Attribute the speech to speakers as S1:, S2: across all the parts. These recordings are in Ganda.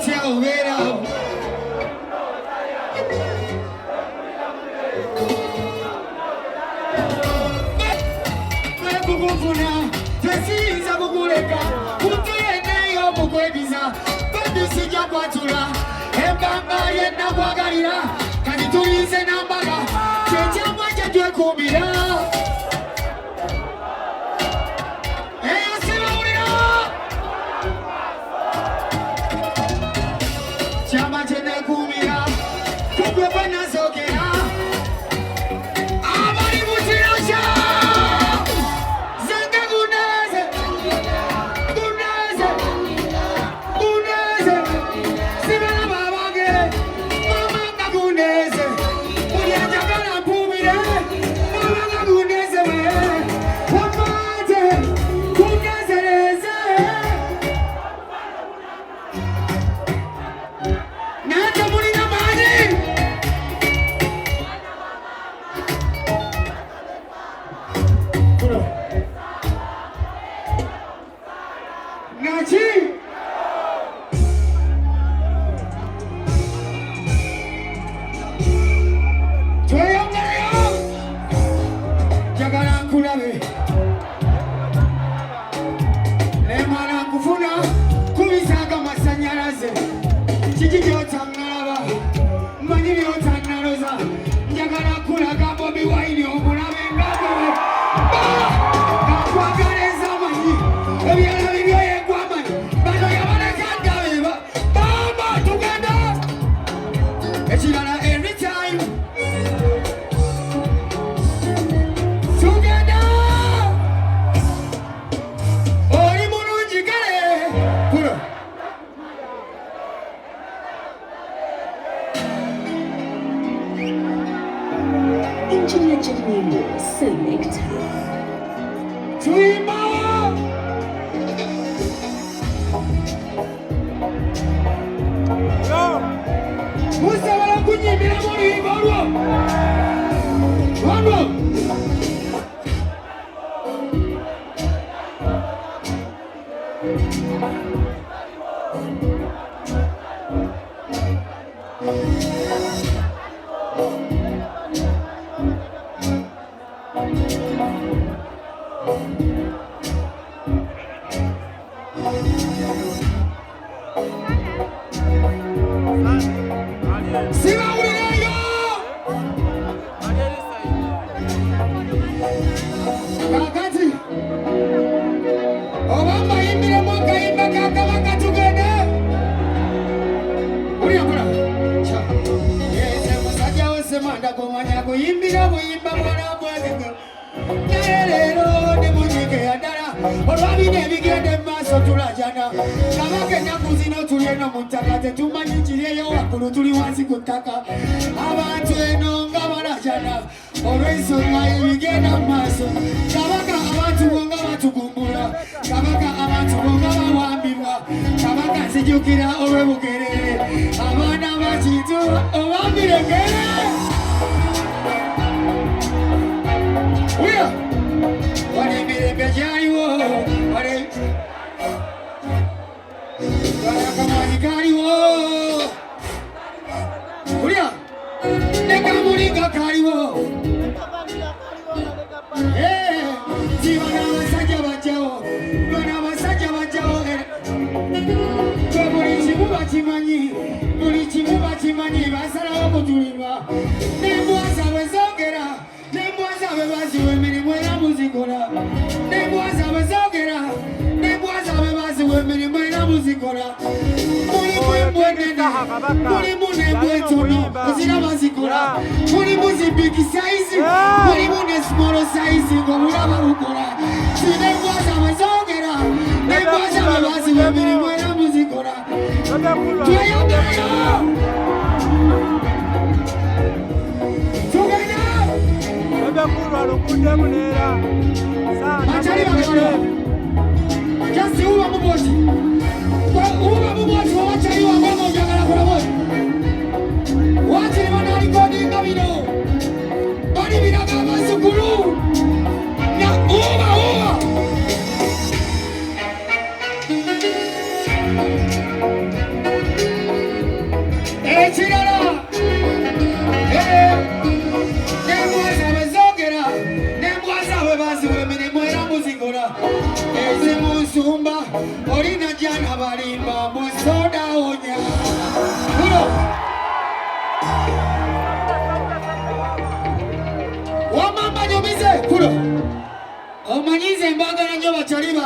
S1: tell me now. Kukufuna, tesiza kukuleka, kutiene yo kukwediza, bandisija kwatula, embamba yena kwagalira, kanitulize nambaga, checha mwache tue kumira. Eyo sibaulira, chama chene kumira, kukwe bwana zokera, abari mutirasha.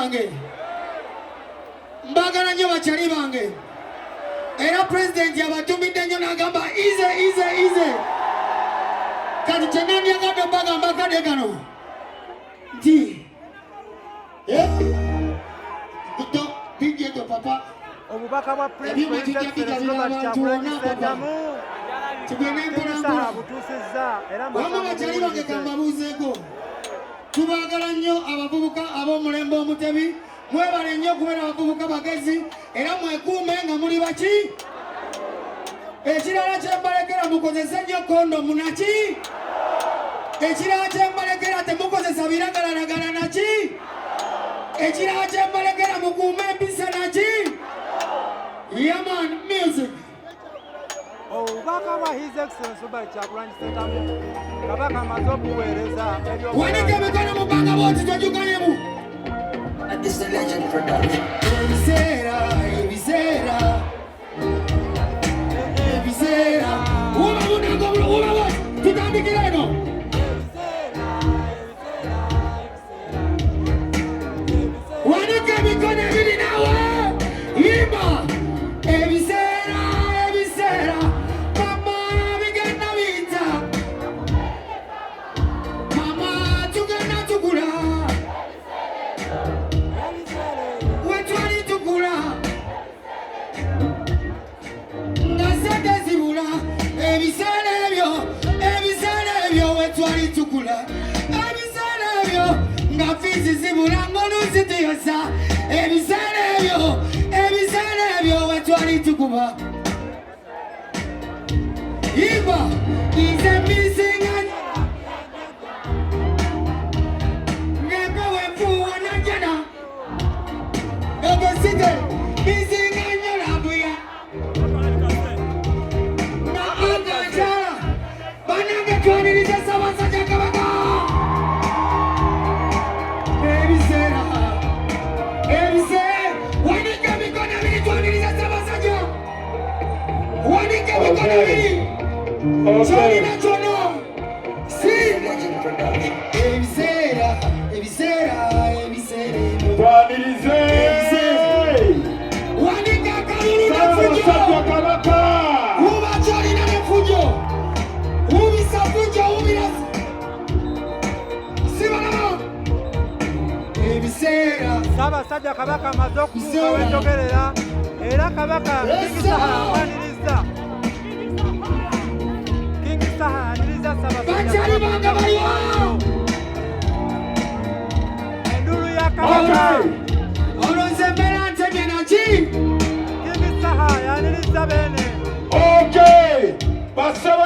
S1: bange mbagala nnyo bakyali bange era pulezidenti abatumidde nnyo n'agamba ize kati kyenandyagadde mbagamba kadde kano nti bijeto papa
S2: obubaka bwa President Robert Kyagulanyi Ssentamu butuusizza era
S1: bakyali bange kambabuuzeeko tubaagala nnyo abavubuka ab'omulembe omutebi mwebale nnyo okubeera abavubuka bagezi era mwekuume nga muli baki ekirala kyembalekera mukozese nnyo kondomu naki ekirala kyembalekera temukozesa biragalalagala naki ekirala kyembalekera mukuume empisa naki yaman music
S2: obubaka bwa His Excellency Robert Kyagulanyi Ssentamu kabaka amaze okuweereza
S1: wanike emikono mu bbanga bwoti tojuganyemu ebiseera uba munango uba bwoti tutandikira eno wanike emikono ebiri nawe yimba ebiseera mama bigenda biita mama tugenda tugula wetwali tugula nga sente zibula ebiseera ebyo wetwali tugula ebiseera ebyo nga fiizi zibula ng'oluusi tuyosa ebiseera ebyo wetwali tukuba Iba is a missing never went for one agenda. Ever city missing and your abuya. Na agaja, banana kani ni jasa wasaja kabaka. Baby Sarah, when it came gonna be 20 ni jasa wasaja. When it came gonna be Johnny Nachono, see, ebiseera, wanika kalulu nafujo, uba Johnny nafujo, ubisa fujo, ubira, sibanama, ebiseera,
S2: Ssaabasajja kabaka amaze okutuuka w'enjogerera era kabaka aniriza
S1: bakyali bange baliwo
S2: endulu ya kabaka
S1: olwo nze mbeera ntemye naki
S2: Kingi Saha yaniriza bene
S3: basaba